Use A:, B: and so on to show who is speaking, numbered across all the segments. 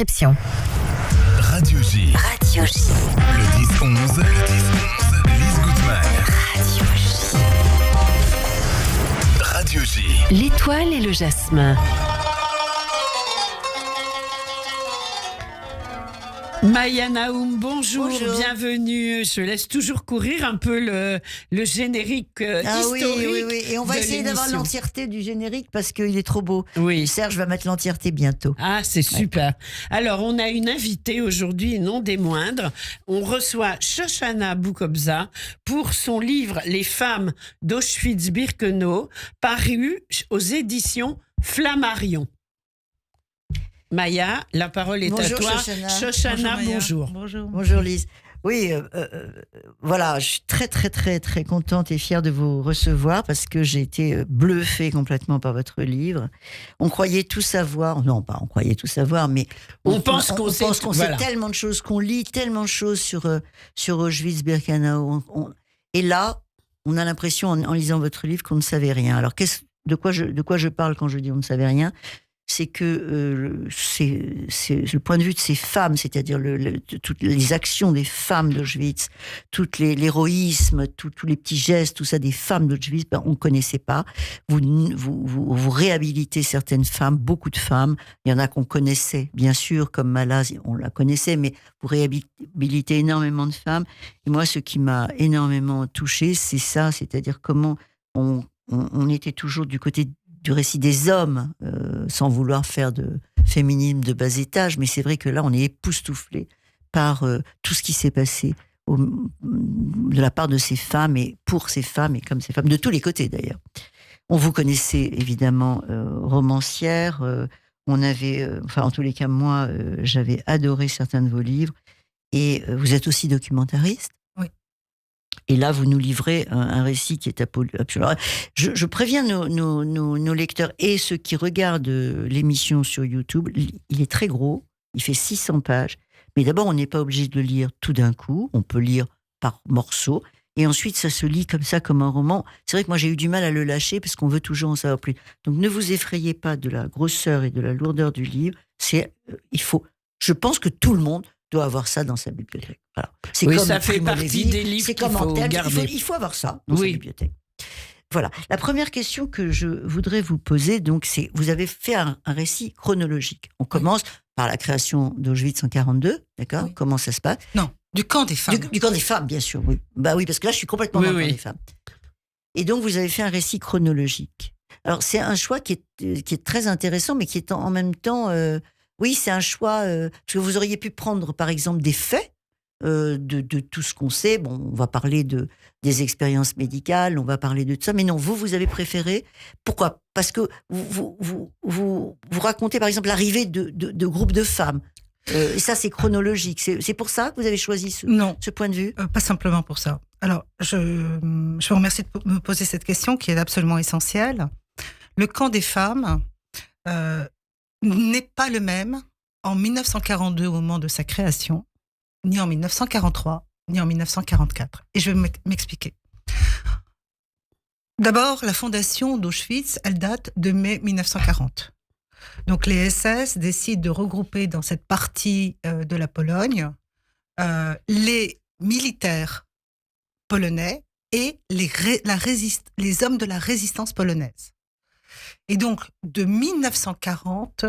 A: inscriptions.
B: Radio J.
A: Radio J.
B: Le 10-11. Lise Gutmann.
A: Radio J.
B: Radio J.
C: L'étoile et le jasmin. Maya Naoum, bonjour, bienvenue. Je laisse toujours courir un peu le générique historique.
D: Oui. Et on va essayer d'avoir l'entièreté du générique parce qu'il est trop beau.
C: Oui.
D: Serge va mettre l'entièreté bientôt.
C: Ah, c'est super. Alors, on a une invitée aujourd'hui, non des moindres. On reçoit Shoshana Boukobza pour son livre « Les femmes d'Auschwitz-Birkenau » paru aux éditions Flammarion. Maya, la parole est
D: bonjour,
C: à toi. Shoshana, bonjour.
D: Bonjour Lise. Oui, voilà, je suis très contente et fière de vous recevoir parce que j'ai été bluffée complètement par votre livre. On croyait tout savoir, non pas on croyait tout savoir, mais
C: on pense qu'on sait
D: tellement de choses, qu'on lit tellement de choses sur Auschwitz-Birkenau. Et là, on a l'impression en lisant votre livre qu'on ne savait rien. Alors de quoi je parle quand je dis on ne savait rien? C'est que c'est le point de vue de ces femmes, c'est-à-dire toutes les actions des femmes d'Auschwitz, l'héroïsme, tous les petits gestes, tout ça des femmes d'Auschwitz, on ne connaissait pas. Vous réhabilitez certaines femmes, beaucoup de femmes. Il y en a qu'on connaissait, bien sûr, comme Malaz, on la connaissait, mais vous réhabilitez énormément de femmes. Et moi, ce qui m'a énormément touchée, c'est ça, c'est-à-dire comment on était toujours du côté du récit des hommes, sans vouloir faire de féminisme de bas étage, mais c'est vrai que là, on est époustouflé par tout ce qui s'est passé de la part de ces femmes et pour ces femmes et comme ces femmes, de tous les côtés d'ailleurs. On vous connaissait évidemment romancière, on avait, enfin en tous les cas moi, j'avais adoré certains de vos livres, et vous êtes aussi documentariste. Et là, vous nous livrez un récit qui est absolument... Je préviens nos lecteurs et ceux qui regardent l'émission sur YouTube, il est très gros, il fait 600 pages. Mais d'abord, on n'est pas obligé de le lire tout d'un coup, on peut lire par morceaux. Et ensuite, ça se lit comme ça, comme un roman. C'est vrai que moi, j'ai eu du mal à le lâcher parce qu'on veut toujours en savoir plus. Donc, ne vous effrayez pas de la grosseur et de la lourdeur du livre. Je pense que tout le monde doit avoir ça dans sa bibliothèque. Voilà. C'est
C: oui,
D: comme
C: ça fait partie des livres
D: c'est
C: qu'il
D: comme
C: faut garder.
D: Il faut avoir ça dans sa bibliothèque. Voilà. La première question que je voudrais vous poser, donc, c'est, vous avez fait un récit chronologique. On commence par la création d'Auschwitz en 1942, d'accord ? Oui. Comment ça se passe ?
E: Non, du camp des femmes.
D: Du camp des femmes, bien sûr, oui. Bah oui, parce que là, je suis complètement dans le camp des femmes. Et donc, vous avez fait un récit chronologique. Alors, c'est un choix qui est très intéressant, mais qui est en même temps... oui, c'est un choix, parce que vous auriez pu prendre, par exemple, des faits de tout ce qu'on sait. Bon, on va parler des expériences médicales, on va parler de tout ça, mais non, vous avez préféré. Pourquoi ? Parce que vous racontez, par exemple, l'arrivée de groupes de femmes. Et ça, c'est chronologique. C'est pour ça que vous avez choisi ce point de vue ?
E: Pas simplement pour ça. Alors, je vous remercie de me poser cette question qui est absolument essentielle. Le camp des femmes... n'est pas le même en 1942 au moment de sa création, ni en 1943, ni en 1944. Et je vais m'expliquer. D'abord, la fondation d'Auschwitz, elle date de mai 1940. Donc les SS décident de regrouper dans cette partie de la Pologne les militaires polonais et les hommes de la résistance polonaise. Et donc, de mai 1940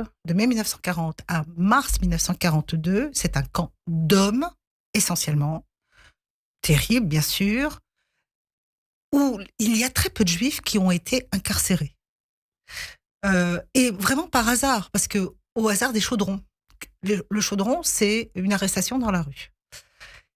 E: à mars 1942, c'est un camp d'hommes, essentiellement, terrible, bien sûr, où il y a très peu de juifs qui ont été incarcérés. Et vraiment par hasard, parce que au hasard des chaudrons. Le chaudron, c'est une arrestation dans la rue.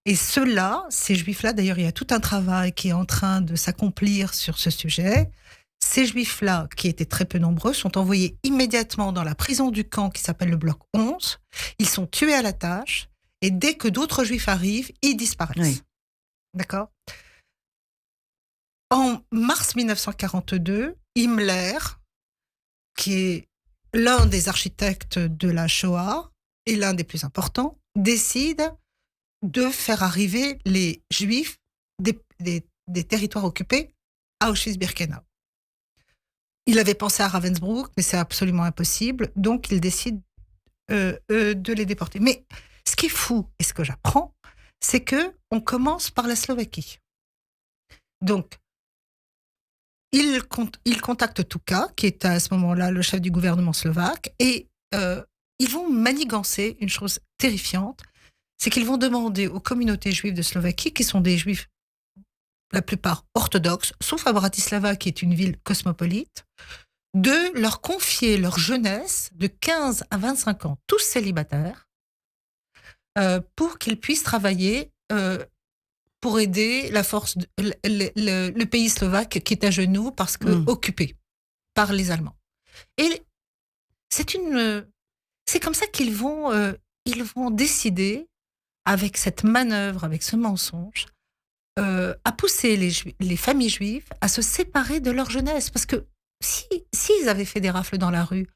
E: Et ces juifs-là, d'ailleurs, il y a tout un travail qui est en train de s'accomplir sur ce sujet. Ces juifs-là, qui étaient très peu nombreux, sont envoyés immédiatement dans la prison du camp qui s'appelle le bloc 11. Ils sont tués à la tâche et dès que d'autres juifs arrivent, ils disparaissent. Oui. D'accord ? En mars 1942, Himmler, qui est l'un des architectes de la Shoah et l'un des plus importants, décide de faire arriver les juifs des territoires occupés à Auschwitz-Birkenau. Il avait pensé à Ravensbrück, mais c'est absolument impossible. Donc, il décide de les déporter. Mais ce qui est fou, et ce que j'apprends, c'est que on commence par la Slovaquie. Donc, il contacte Tuka, qui est à ce moment-là le chef du gouvernement slovaque, et ils vont manigancer une chose terrifiante, c'est qu'ils vont demander aux communautés juives de Slovaquie, qui sont des juifs la plupart orthodoxes, sauf à Bratislava, qui est une ville cosmopolite, de leur confier leur jeunesse de 15 à 25 ans, tous célibataires, pour qu'ils puissent travailler pour aider la force, le pays slovaque qui est à genoux parce que occupé par les Allemands. Et c'est comme ça qu'ils vont décider, avec cette manœuvre, avec ce mensonge, à pousser les familles juives à se séparer de leur jeunesse. Parce que s'ils avaient fait des rafles dans la rue,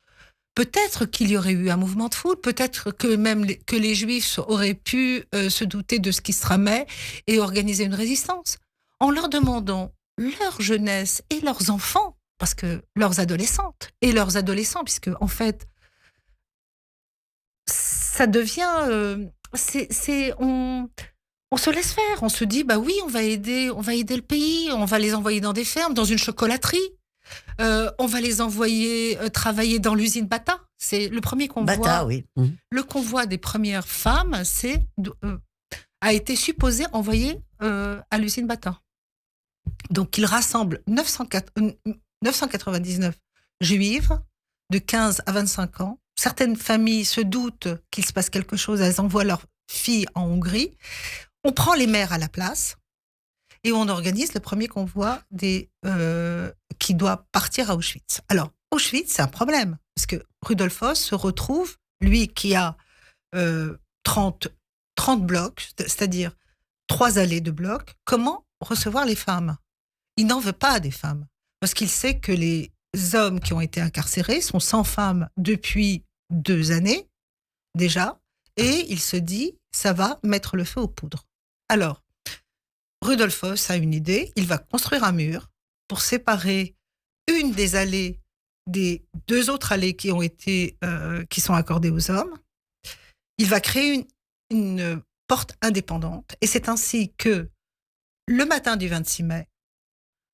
E: peut-être qu'il y aurait eu un mouvement de foule, peut-être que même que les Juifs auraient pu se douter de ce qui se tramait et organiser une résistance. En leur demandant leur jeunesse et leurs enfants, parce que leurs adolescentes et leurs adolescents, puisque en fait, ça devient... on se laisse faire, on se dit, bah oui, on va aider le pays, on va les envoyer dans des fermes, dans une chocolaterie. On va les envoyer travailler dans l'usine Bata. C'est le premier convoi.
D: Bata, oui.
E: Le convoi des premières femmes a été supposé envoyé à l'usine Bata. Donc, il rassemble 999 juives de 15 à 25 ans. Certaines familles se doutent qu'il se passe quelque chose. Elles envoient leurs filles en Hongrie. On prend les mères à la place. Et on organise le premier convoi qui doit partir à Auschwitz. Alors, Auschwitz, c'est un problème, parce que Rudolf Höss se retrouve, lui qui a 30 blocs, c'est-à-dire 3 allées de blocs, comment recevoir les femmes ? Il n'en veut pas des femmes, parce qu'il sait que les hommes qui ont été incarcérés sont sans femmes depuis 2 années, déjà, et il se dit, ça va mettre le feu aux poudres. Alors, Rudolf Höss a une idée, il va construire un mur pour séparer une des allées des 2 autres allées qui sont accordées aux hommes. Il va créer une porte indépendante et c'est ainsi que le matin du 26 mai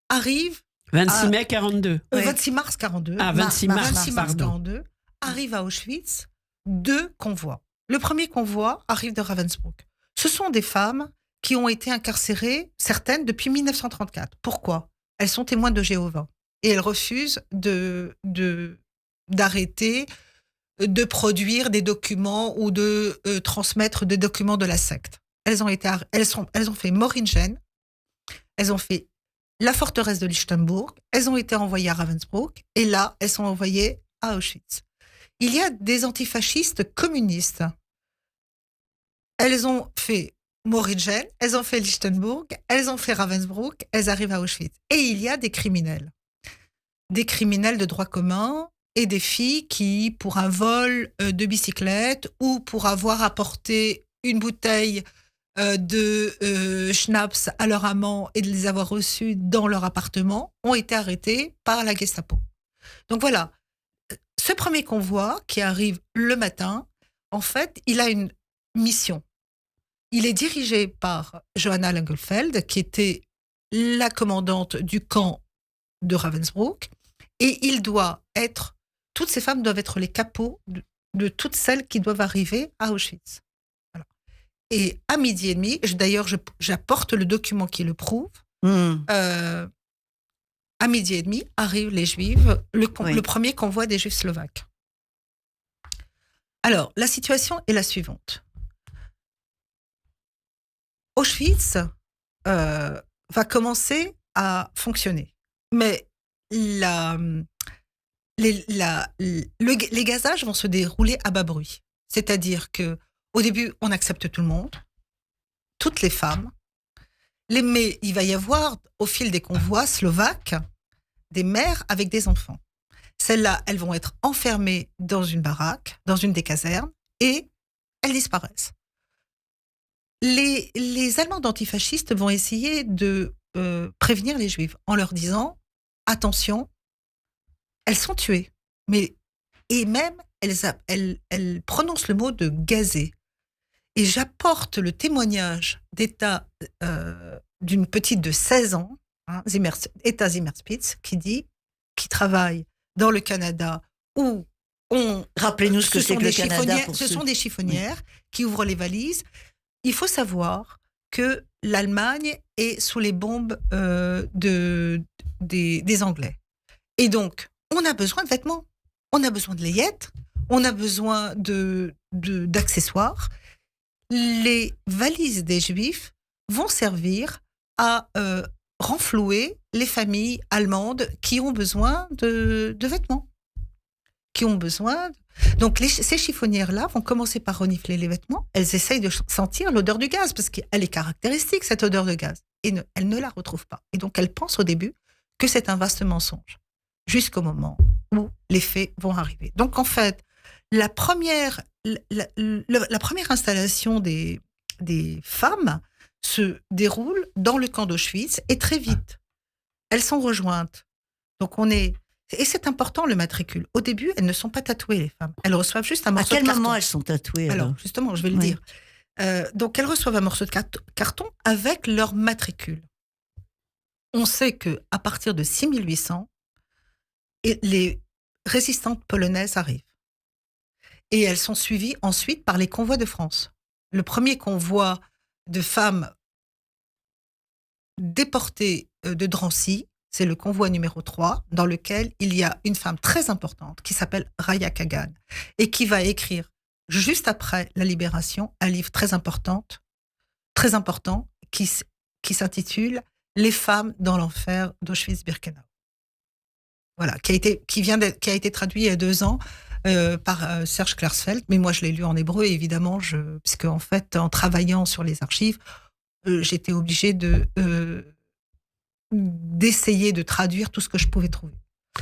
E: arrive
C: 26 mai 42.
E: 26 mars 42.
C: Ah, 26 mars,
E: 42 arrive à Auschwitz 2 convois. Le premier convoi arrive de Ravensbrück. Ce sont des femmes qui ont été incarcérées, certaines, depuis 1934. Pourquoi ? Elles sont témoins de Jéhovah. Et elles refusent d'arrêter, de produire des documents ou de transmettre des documents de la secte. Elles ont fait Moringen, elles ont fait la forteresse de Lichtenburg, elles ont été envoyées à Ravensbrück, et là, elles sont envoyées à Auschwitz. Il y a des antifascistes communistes. Elles ont fait Moringen, elles ont fait Lichtenburg, elles ont fait Ravensbrück, elles arrivent à Auschwitz. Et il y a des criminels de droit commun et des filles qui, pour un vol de bicyclette ou pour avoir apporté une bouteille de schnapps à leur amant et de les avoir reçus dans leur appartement, ont été arrêtées par la Gestapo. Donc voilà, ce premier convoi qui arrive le matin, en fait, il a une mission. Il est dirigé par Johanna Langenfeld, qui était la commandante du camp de Ravensbrück, et toutes ces femmes doivent être les capots de toutes celles qui doivent arriver à Auschwitz. Voilà. Et à 12h30, d'ailleurs, j'apporte le document qui le prouve, à 12h30 arrivent les Juives, le premier convoi des Juifs slovaques. Alors, la situation est la suivante. Auschwitz va commencer à fonctionner. Mais les gazages vont se dérouler à bas bruit. C'est-à-dire qu'au début, on accepte tout le monde, toutes les femmes, mais il va y avoir, au fil des convois slovaques, des mères avec des enfants. Celles-là, elles vont être enfermées dans une baraque, dans une des casernes, et elles disparaissent. Les Allemands antifascistes vont essayer de prévenir les Juifs en leur disant « Attention, elles sont tuées, et même elles prononcent le mot de gazer. Et j'apporte le témoignage d'état d'une petite de 16 ans, Etta Zimmerspitz, qui travaille dans le Canada où
D: Rappelez-nous ce que c'est que le Canada.
E: Ce sont des chiffonnières qui ouvrent les valises. Il faut savoir que l'Allemagne est sous les bombes des Anglais. Et donc, on a besoin de vêtements, on a besoin de layettes, on a besoin d'accessoires. Les valises des Juifs vont servir à renflouer les familles allemandes qui ont besoin de vêtements. Donc, ces chiffonnières-là vont commencer par renifler les vêtements. Elles essayent de sentir l'odeur du gaz, parce qu'elle est caractéristique, cette odeur de gaz. Et elles ne la retrouvent pas. Et donc, elles pensent au début que c'est un vaste mensonge, jusqu'au moment où les faits vont arriver. Donc, en fait, la première installation des femmes se déroule dans le camp d'Auschwitz, et très vite, elles sont rejointes. Donc, et c'est important, le matricule. Au début, elles ne sont pas tatouées, les femmes. Elles reçoivent juste un morceau de carton.
D: À quel moment elles sont tatouées
E: alors justement, je vais le dire. Donc, elles reçoivent un morceau de carton avec leur matricule. On sait qu'à partir de 6800, les résistantes polonaises arrivent. Et elles sont suivies ensuite par les convois de France. Le premier convoi de femmes déportées de Drancy, c'est le convoi numéro 3, dans lequel il y a une femme très importante qui s'appelle Raya Kagan et qui va écrire, juste après la libération, un livre très important, qui s'intitule « Les femmes dans l'enfer d'Auschwitz-Birkenau ». Voilà, qui a été traduit il y a 2 ans par Serge Klarsfeld, mais moi je l'ai lu en hébreu, et évidemment, puisque en fait, en travaillant sur les archives, j'étais obligée d'essayer de traduire tout ce que je pouvais trouver.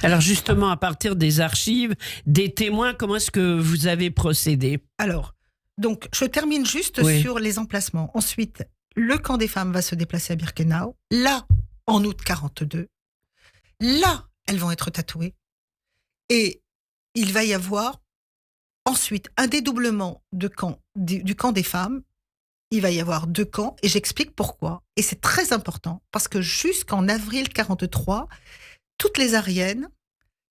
C: Alors justement, à partir des archives, des témoins, comment est-ce que vous avez procédé ?
E: Alors, donc, je termine juste sur les emplacements. Ensuite, le camp des femmes va se déplacer à Birkenau. Là, en août 42, là, elles vont être tatouées. Et il va y avoir ensuite un dédoublement du camp des femmes. Il va y avoir 2 camps, et j'explique pourquoi. Et c'est très important, parce que jusqu'en avril 43, toutes les Ariennes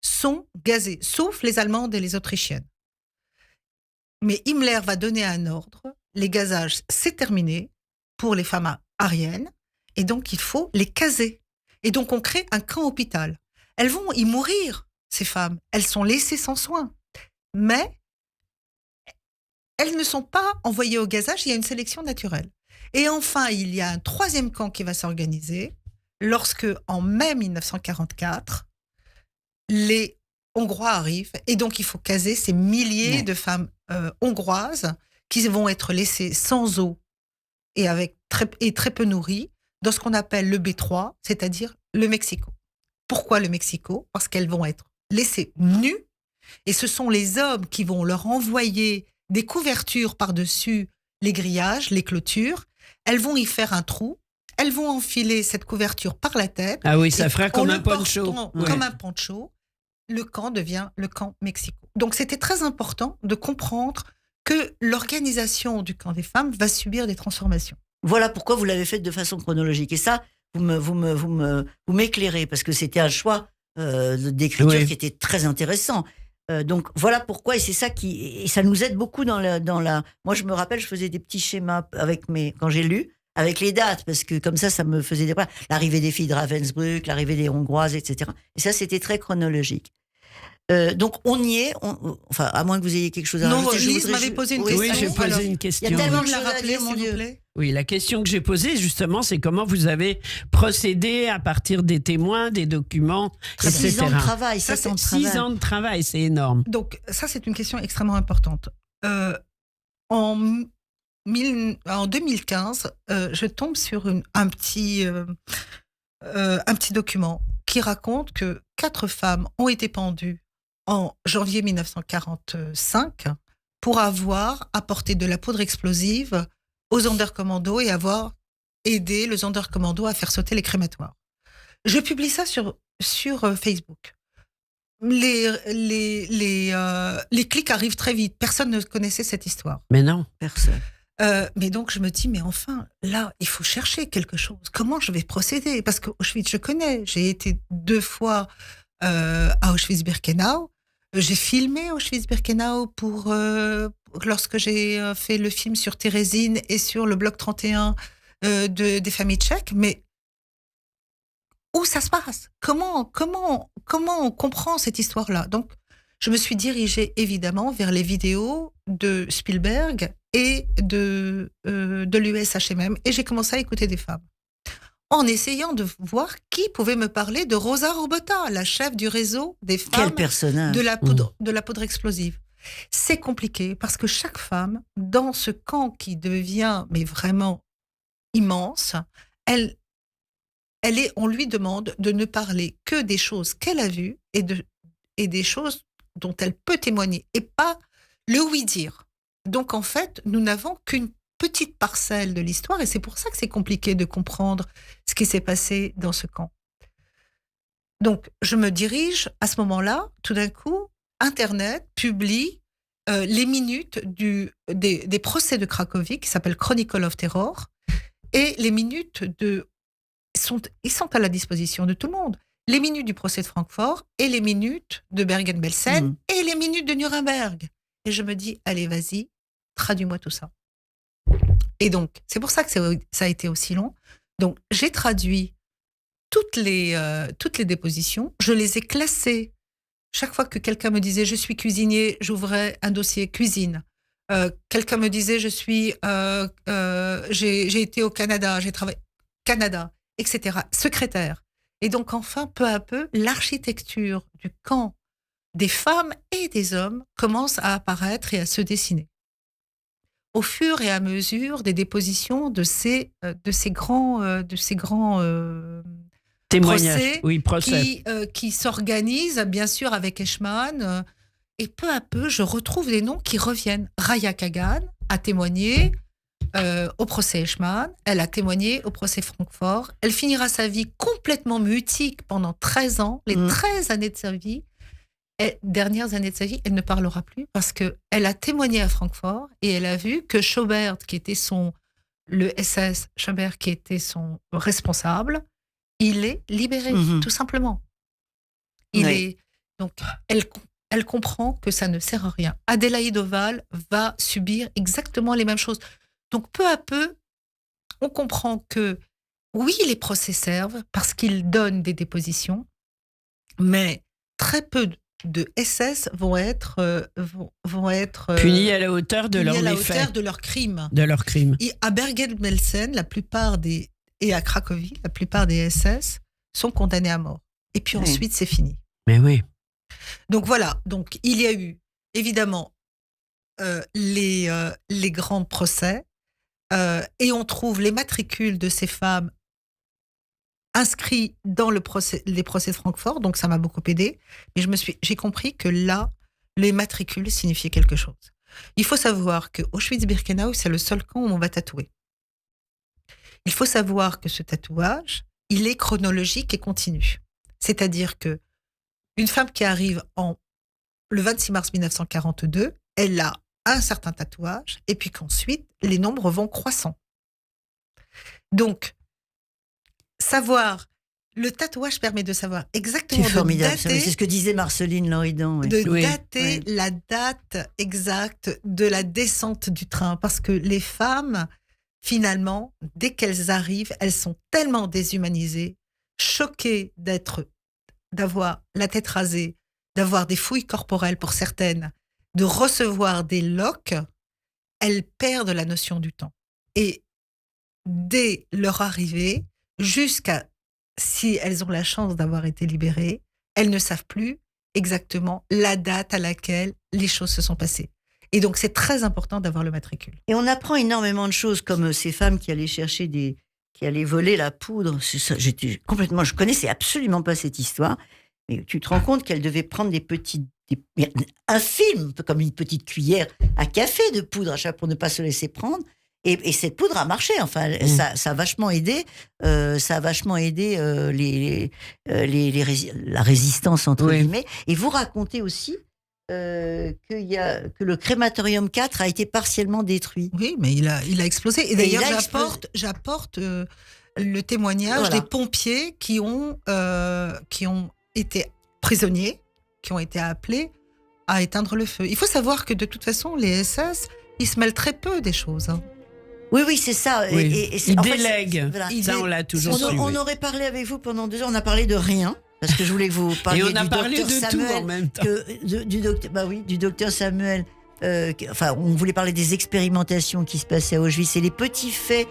E: sont gazées, sauf les Allemandes et les Autrichiennes. Mais Himmler va donner un ordre, les gazages, c'est terminé pour les femmes ariennes, et donc il faut les caser. Et donc on crée un camp hôpital. Elles vont y mourir, ces femmes. Elles sont laissées sans soins. Mais elles ne sont pas envoyées au gazage, il y a une sélection naturelle. Et enfin, il y a un 3e camp qui va s'organiser lorsque, en mai 1944, les Hongrois arrivent, et donc il faut caser ces milliers de femmes hongroises qui vont être laissées sans eau et très peu nourries dans ce qu'on appelle le B3, c'est-à-dire le Mexico. Pourquoi le Mexico ? Parce qu'elles vont être laissées nues, et ce sont les hommes qui vont leur envoyer des couvertures par-dessus les grillages, les clôtures. Elles vont y faire un trou. Elles vont enfiler cette couverture par la tête.
C: Ah oui, ça fera comme un poncho.
E: Comme un poncho. Le camp devient le camp Mexico. Donc, c'était très important de comprendre que l'organisation du camp des femmes va subir des transformations.
D: Voilà pourquoi vous l'avez fait de façon chronologique. Et ça, vous m'éclairez, parce que c'était un choix d'écriture qui était très intéressant. Donc voilà pourquoi, et c'est ça et ça nous aide beaucoup dans la. Moi, je me rappelle, je faisais des petits schémas quand j'ai lu, avec les dates, parce que comme ça me faisait des problèmes. L'arrivée des filles de Ravensbrück, l'arrivée des Hongroises, etc. Et ça, c'était très chronologique. Donc on y est, enfin, à moins que vous ayez quelque chose à rajouter.
E: Non, Lise m'avait posé une question.
C: Oui, j'ai posé une question.
D: Il y a tellement de
E: la
D: choses à
E: rappeler,
D: dire, mon
E: s'il vous
D: Dieu.
E: plaît.
C: Oui, la question que j'ai posée, justement, c'est comment vous avez procédé à partir des témoins, des documents, etc.
D: 6 ans de travail, 7 ans de travail.
C: 6 ans de travail, c'est énorme.
E: Donc, ça, c'est une question extrêmement importante. En 2015, je tombe sur un petit document qui raconte que 4 femmes ont été pendues en janvier 1945 pour avoir apporté de la poudre explosive aux Sonderkommando et avoir aidé le Sonderkommando à faire sauter les crématoires. Je publie ça sur Facebook. les clics arrivent très vite. Personne ne connaissait cette histoire.
C: Mais non.
D: Personne.
E: Mais donc, je me dis, mais enfin, là, il faut chercher quelque chose. Comment je vais procéder? Parce que Auschwitz, je connais. J'ai été 2 fois à Auschwitz-Birkenau. J'ai filmé Auschwitz-Birkenau lorsque j'ai fait le film sur Thérésine et sur le bloc 31 des familles tchèques. Mais où ça se passe? Comment on comprend cette histoire-là? Donc, je me suis dirigée évidemment vers les vidéos de Spielberg et de l'USHMM, et j'ai commencé à écouter des femmes, en essayant de voir qui pouvait me parler de Rosa Robota, la chef du réseau des femmes
D: Quel personnage.
E: de la poudre explosive. C'est compliqué parce que chaque femme, dans ce camp qui devient mais vraiment immense, on lui demande de ne parler que des choses qu'elle a vues et des choses dont elle peut témoigner, et pas le oui-dire. Donc en fait, nous n'avons qu'une petite parcelle de l'histoire, et c'est pour ça que c'est compliqué de comprendre ce qui s'est passé dans ce camp. Donc je me dirige, à ce moment-là, tout d'un coup, Internet publie les minutes des procès de Cracovie, qui s'appelle Chronicle of Terror, et les minutes ils sont à la disposition de tout le monde. Les minutes du procès de Francfort et les minutes de Bergen-Belsen et les minutes de Nuremberg. Et je me dis, allez, vas-y, traduis-moi tout ça. Et donc, c'est pour ça que ça a été aussi long. Donc, j'ai traduit toutes les dépositions. Je les ai classées. Chaque fois que quelqu'un me disait, je suis cuisinier, j'ouvrais un dossier cuisine. Quelqu'un me disait, j'ai été au Canada, j'ai travaillé Canada, etc. Secrétaire. Et donc, enfin, peu à peu, l'architecture du camp des femmes et des hommes commence à apparaître et à se dessiner. Au fur et à mesure des dépositions de ces grands
C: Témoignages.
E: procès qui s'organisent, bien sûr, avec Eichmann. Et peu à peu, je retrouve des noms qui reviennent. Raya Kagan a témoigné au procès Eichmann, elle a témoigné au procès Francfort. Elle finira sa vie complètement mutique pendant 13 ans, les 13 années de sa vie. Dernières années de sa vie, elle ne parlera plus parce qu'elle a témoigné à Francfort et elle a vu que Schaubert, le SS Schaubert, qui était son responsable, il est libéré, tout simplement. Donc, elle comprend que ça ne sert à rien. Adélaïde Oval va subir exactement les mêmes choses. Donc, peu à peu, on comprend que, oui, les procès servent parce qu'ils donnent des dépositions, mais très peu de SS vont être
C: punis à la hauteur de leurs méfaits.
E: De leurs crimes.
C: De leurs crimes.
E: Et à Bergen-Belsen, et à Cracovie, la plupart des SS sont condamnés à mort. Et puis ensuite, c'est fini.
C: Mais oui.
E: Donc voilà. Donc il y a eu évidemment les grands procès, et on trouve les matricules de ces femmes inscrits dans les procès de Francfort, donc ça m'a beaucoup aidé. Mais j'ai compris que là, les matricules signifiaient quelque chose. Il faut savoir que Auschwitz-Birkenau, c'est le seul camp où on va tatouer. Il faut savoir que ce tatouage, il est chronologique et continu. C'est-à-dire que une femme qui arrive le 26 mars 1942, elle a un certain tatouage, et puis qu'ensuite, les nombres vont croissant. Donc, le tatouage permet de savoir exactement,
D: c'est formidable,
E: dater,
D: c'est ce que disait Marceline Loridan.
E: Dater la date exacte de la descente du train, parce que les femmes, finalement, dès qu'elles arrivent, elles sont tellement déshumanisées, choquées d'avoir la tête rasée, d'avoir des fouilles corporelles pour certaines, de recevoir des loques, elles perdent la notion du temps. Et dès leur arrivée, jusqu'à si elles ont la chance d'avoir été libérées, elles ne savent plus exactement la date à laquelle les choses se sont passées. Et donc, c'est très important d'avoir le matricule.
D: Et on apprend énormément de choses, comme ces femmes qui allaient qui allaient voler la poudre. Je connaissais absolument pas cette histoire. Mais tu te rends compte qu'elles devaient prendre un film, comme une petite cuillère à café de poudre à chaque fois pour ne pas se laisser prendre. Et cette poudre a marché. Enfin, ça a vachement aidé. Ça a vachement aidé la résistance entre guillemets. Et vous racontez aussi que le crématorium 4 a été partiellement détruit.
E: Oui, mais il a explosé. Et d'ailleurs, j'apporte le témoignage des pompiers qui ont été prisonniers, qui ont été appelés à éteindre le feu. Il faut savoir que de toute façon, les SS, ils se mêlent très peu des choses.
D: Oui, c'est ça.
C: Oui.
D: Ils
C: délèguent. Ça, on l'a toujours su.
D: On aurait parlé avec vous pendant 2 heures. On a parlé de rien. Parce que je voulais que vous parliez
C: du docteur Samuel. Et on a parlé de tout en même temps. Du docteur Samuel. On voulait parler des expérimentations qui se passaient à Auschwitz et les petits faits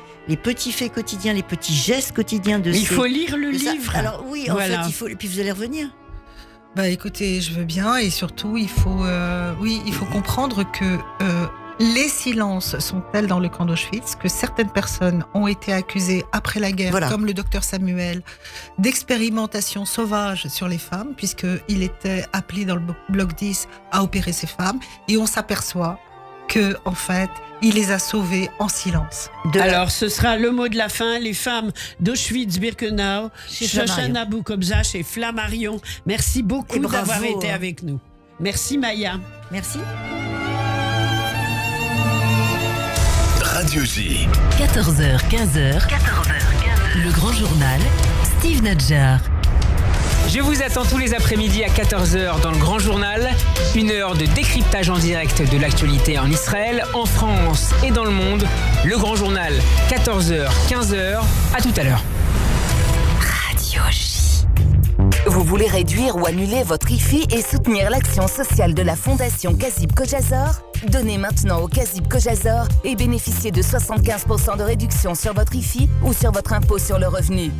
C: quotidiens, les petits gestes quotidiens de Il faut lire le livre.
D: Alors oui, en fait, il faut. Et puis vous allez revenir.
E: Écoutez, je veux bien, et surtout, il faut comprendre que les silences sont tels dans le camp d'Auschwitz que certaines personnes ont été accusées après la guerre, comme le docteur Samuel, d'expérimentation sauvage sur les femmes, puisqu'il était appelé dans le bloc 10 à opérer ces femmes, et on s'aperçoit que, en fait, il les a sauvées en silence.
C: Alors, ce sera le mot de la fin. Les femmes d'Auschwitz-Birkenau, Shoshana Boukobza chez Flammarion. Merci beaucoup d'avoir été avec nous. Merci Maya.
D: Merci.
B: Radio J.
A: 14h, 15h. Le grand journal, Steve Nadjar.
F: Je vous attends tous les après-midi à 14h dans le Grand Journal. 1 heure de décryptage en direct de l'actualité en Israël, en France et dans le monde. Le Grand Journal, 14h, 15h. À tout à l'heure.
A: Radio J. Vous voulez réduire ou annuler votre IFI et soutenir l'action sociale de la Fondation Kazib Kojazor ? Donnez maintenant au Kazib Kojazor et bénéficiez de 75% de réduction sur votre IFI ou sur votre impôt sur le revenu.